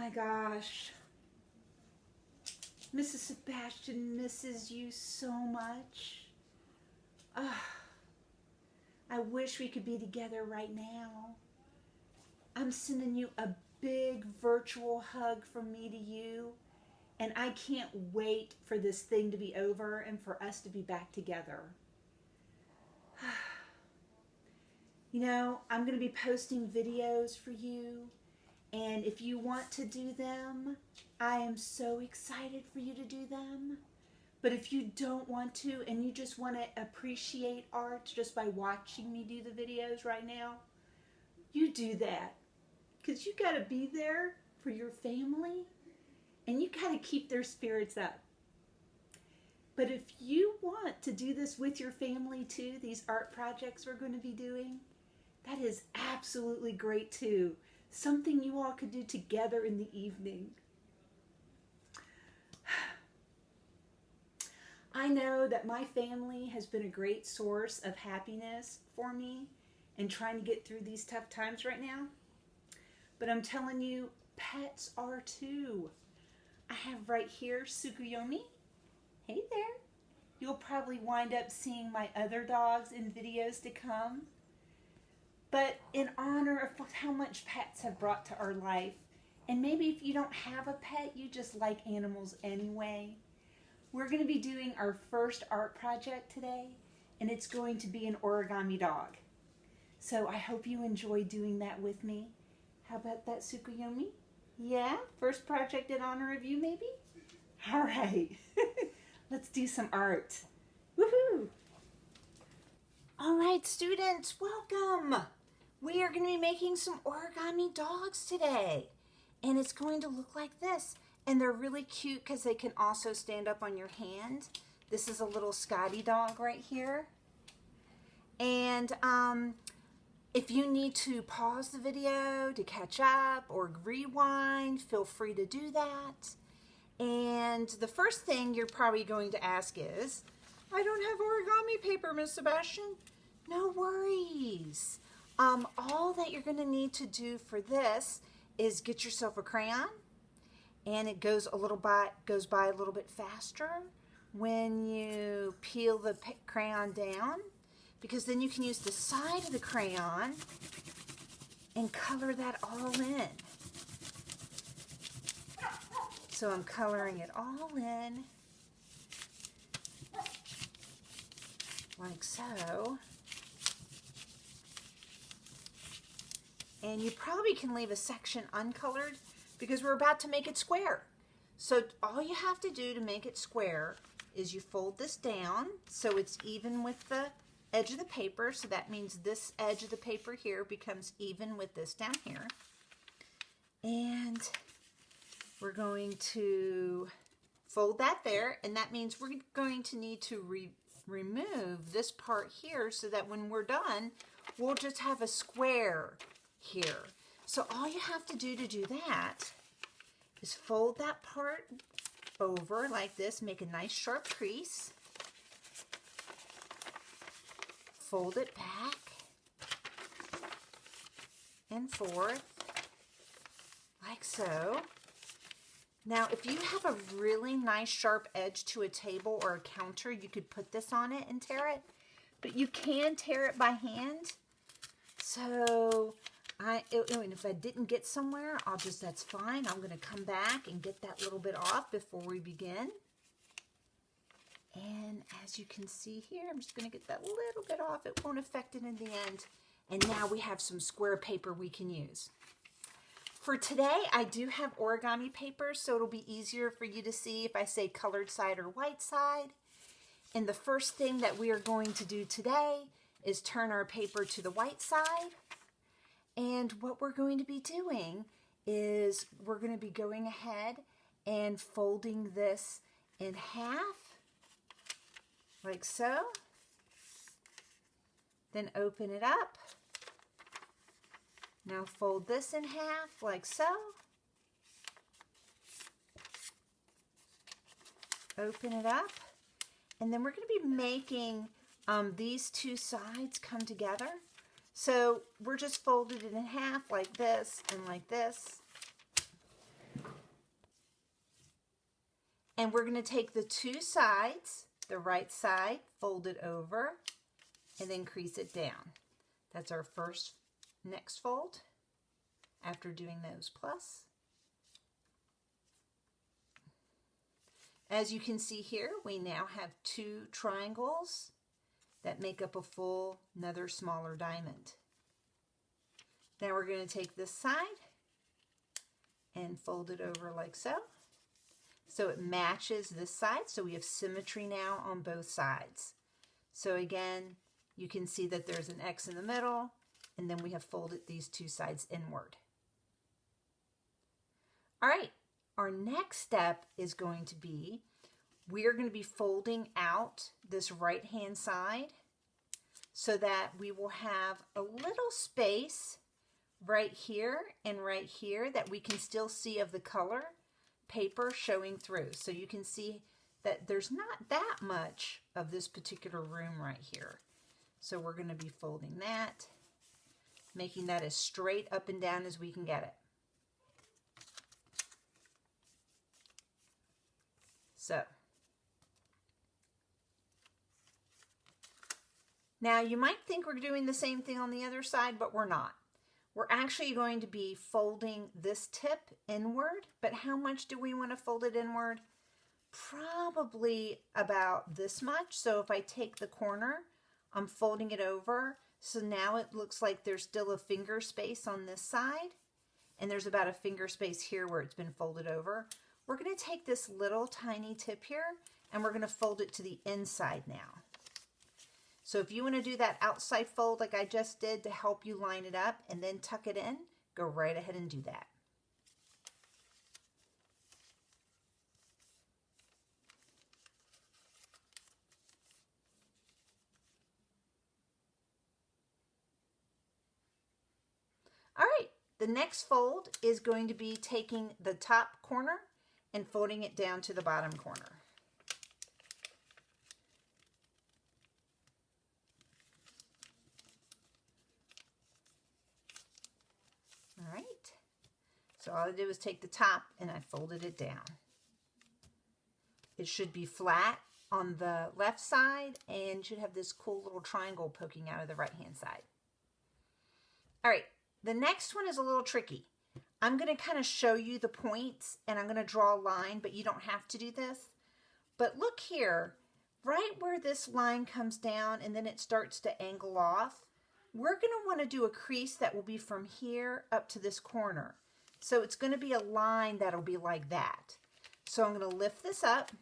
my gosh. Mrs. Sebastian misses you so much. I wish we could be together right now. I'm sending you a big virtual hug from me to you. And I can't wait for this thing to be over and for us to be back together. You know, I'm going to be posting videos for you. And if you want to do them, I am so excited for you to do them. But if you don't want to and you just want to appreciate art just by watching me do the videos right now, you do that. Because you got to be there for your family and you got to keep their spirits up. But if you want to do this with your family too, these art projects we're going to be doing, that is absolutely great too. Something you all could do together in the evening. I know that my family has been a great source of happiness for me and trying to get through these tough times right now. But I'm telling you, pets are too. I have right here Tsukuyomi. Hey there. You'll probably wind up seeing my other dogs in videos to come. But in honor of how much pets have brought to our life, and maybe if you don't have a pet, you just like animals anyway, we're going to be doing our first art project today, and it's going to be an origami dog. So I hope you enjoy doing that with me. How about that, Tsukuyomi? Yeah? First project in honor of you, maybe? All right. Let's do some art. Woohoo! All right, students, welcome. We are going to be making some origami dogs today. And it's going to look like this. And they're really cute because they can also stand up on your hand. This is a little Scotty dog right here. And if you need to pause the video to catch up or rewind, feel free to do that. And the first thing you're probably going to ask is, I don't have origami paper, Miss Sebastian. No worries. All that you're going to need to do for this is get yourself a crayon, and it goes by a little bit faster when you peel the crayon down, because then you can use the side of the crayon and color that all in. So I'm coloring it all in, like so. And you probably can leave a section uncolored because we're about to make it square. So all you have to do to make it square is you fold this down so it's even with the edge of the paper. So that means this edge of the paper here becomes even with this down here. And we're going to fold that there, and that means we're going to need to remove this part here so that when we're done, we'll just have a square here. So all you have to do that is fold that part over like this, make a nice sharp crease, fold it back and forth like so. Now, if you have a really nice sharp edge to a table or a counter, you could put this on it and tear it, but you can tear it by hand. So if I didn't get somewhere, that's fine. I'm going to come back and get that little bit off before we begin. And as you can see here, I'm just going to get that little bit off. It won't affect it in the end. And now we have some square paper we can use. For today, I do have origami paper, so it'll be easier for you to see if I say colored side or white side. And the first thing that we are going to do today is turn our paper to the white side. And what we're going to be doing is we're going to be going ahead and folding this in half, like so. Then open it up. Now fold this in half, like so. Open it up. And then we're going to be making these two sides come together. So we're just folded it in half like this and like this. And we're going to take the two sides, the right side, fold it over, and then crease it down. That's our first next fold after doing those plus. As you can see here, we now have two triangles that make up a full, another smaller diamond. Now we're going to take this side and fold it over like so. So it matches this side, so we have symmetry now on both sides. So again, you can see that there's an X in the middle, and then we have folded these two sides inward. All right, our next step is going to be, we're going to be folding out this right-hand side so that we will have a little space right here and right here that we can still see of the color paper showing through. So you can see that there's not that much of this particular room right here. So we're going to be folding that, making that as straight up and down as we can get it. So now you might think we're doing the same thing on the other side, but we're not. We're actually going to be folding this tip inward, but how much do we want to fold it inward? Probably about this much. So if I take the corner, I'm folding it over. So now it looks like there's still a finger space on this side, and there's about a finger space here where it's been folded over. We're going to take this little tiny tip here, and we're going to fold it to the inside now. So if you want to do that outside fold like I just did to help you line it up and then tuck it in, go right ahead and do that. All right, the next fold is going to be taking the top corner and folding it down to the bottom corner. All right, so all I did was take the top and I folded it down. It should be flat on the left side and should have this cool little triangle poking out of the right-hand side. All right, the next one is a little tricky. I'm going to kind of show you the points and I'm going to draw a line, but you don't have to do this. But look here, right where this line comes down and then it starts to angle off, we're going to want to do a crease that will be from here up to this corner. So it's going to be a line that'll be like that. So I'm going to lift this up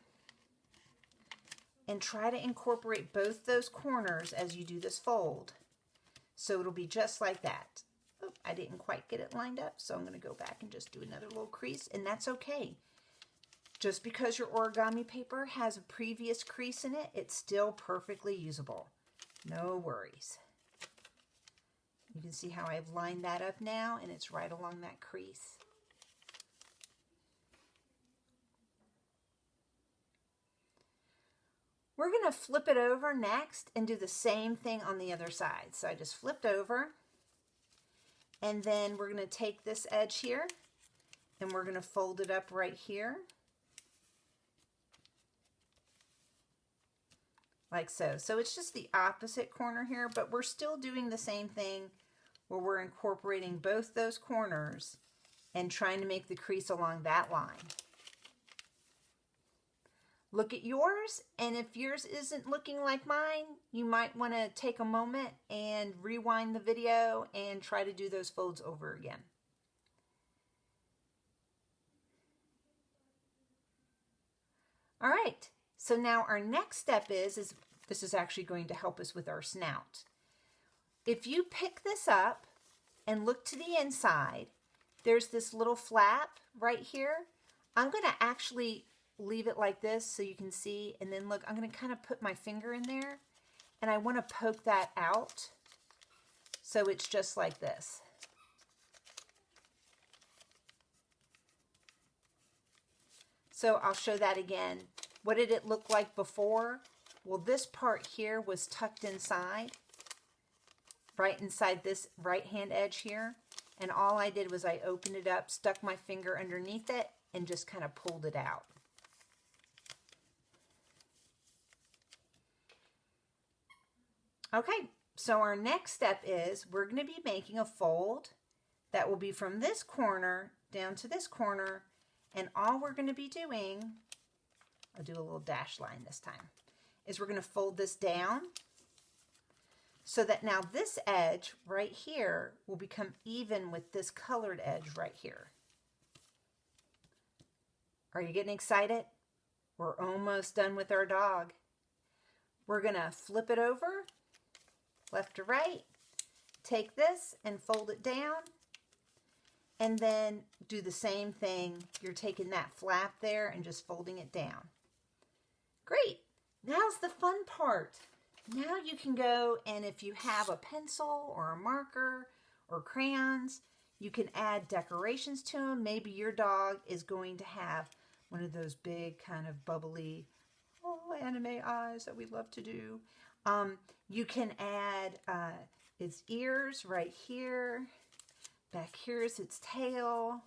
and try to incorporate both those corners as you do this fold. So it'll be just like that. Oh, I didn't quite get it lined up, so I'm going to go back and just do another little crease, and that's okay. Just because your origami paper has a previous crease in it, it's still perfectly usable. No worries. You can see how I've lined that up now, and it's right along that crease. We're going to flip it over next and do the same thing on the other side. So I just flipped over, and then we're going to take this edge here, and we're going to fold it up right here. Like so. So it's just the opposite corner here, but we're still doing the same thing where we're incorporating both those corners and trying to make the crease along that line. Look at yours, and if yours isn't looking like mine, you might want to take a moment and rewind the video and try to do those folds over again. All right, so now our next step is this is actually going to help us with our snout. If you pick this up and look to the inside, there's this little flap right here. I'm going to actually leave it like this so you can see, and then look, I'm going to kind of put my finger in there, and I want to poke that out so it's just like this. So I'll show that again. What did it look like before? Well, this part here was tucked inside, right inside this right-hand edge here, and all I did was I opened it up, stuck my finger underneath it, and just kind of pulled it out. Okay, so our next step is we're going to be making a fold that will be from this corner down to this corner, and all we're going to be doing, I'll do a little dash line this time, is we're going to fold this down so that now this edge right here will become even with this colored edge right here. Are you getting excited? We're almost done with our dog. We're going to flip it over, left to right, take this and fold it down, and then do the same thing. You're taking that flap there and just folding it down. Great. Now's the fun part. Now you can go, and if you have a pencil or a marker or crayons, you can add decorations to them. Maybe your dog is going to have one of those big kind of bubbly anime eyes that we love to do. You can add its ears right here. Back here is its tail.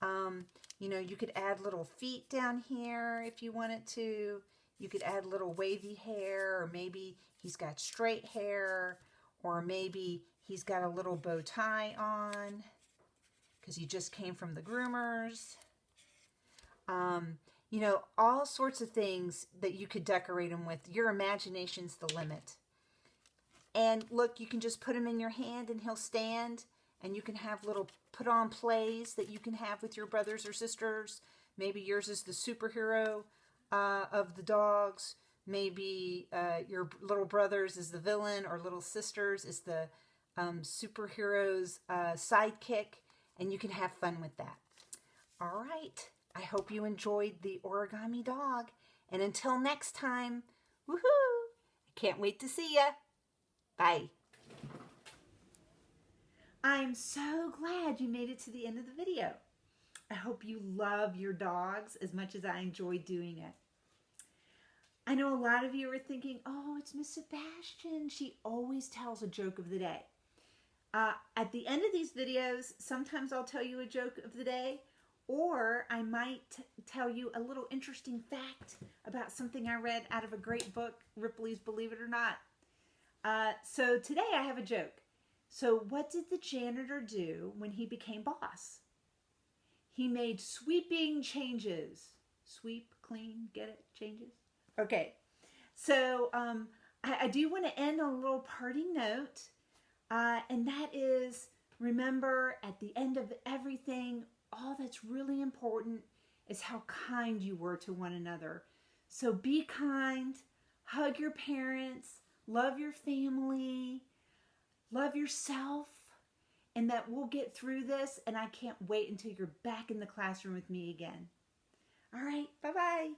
You know, you could add little feet down here if you wanted to. You could add little wavy hair, or maybe he's got straight hair, or maybe he's got a little bow tie on because he just came from the groomers. You know, all sorts of things that you could decorate him with. Your imagination's the limit. And look, you can just put him in your hand and he'll stand, and you can have little put-on plays that you can have with your brothers or sisters. Maybe yours is the superhero of the dogs. Maybe your little brothers is the villain, or little sisters is the superhero's sidekick, and you can have fun with that. All right. I hope you enjoyed the Origami Dog. And until next time, woohoo! I can't wait to see ya. Bye. I'm so glad you made it to the end of the video. I hope you love your dogs as much as I enjoyed doing it. I know a lot of you are thinking, oh, it's Miss Sebastian. She always tells a joke of the day. At the end of these videos, sometimes I'll tell you a joke of the day, or I might tell you a little interesting fact about something I read out of a great book, Ripley's Believe It or Not. So today I have a joke. So what did the janitor do when he became boss? He made sweeping changes. Sweep, clean, get it? Changes? Okay. So I do want to end on a little parting note. And that is, remember, at the end of everything, all that's really important is how kind you were to one another. So be kind, hug your parents, love your family, love yourself, and that we'll get through this, and I can't wait until you're back in the classroom with me again. All right, bye-bye.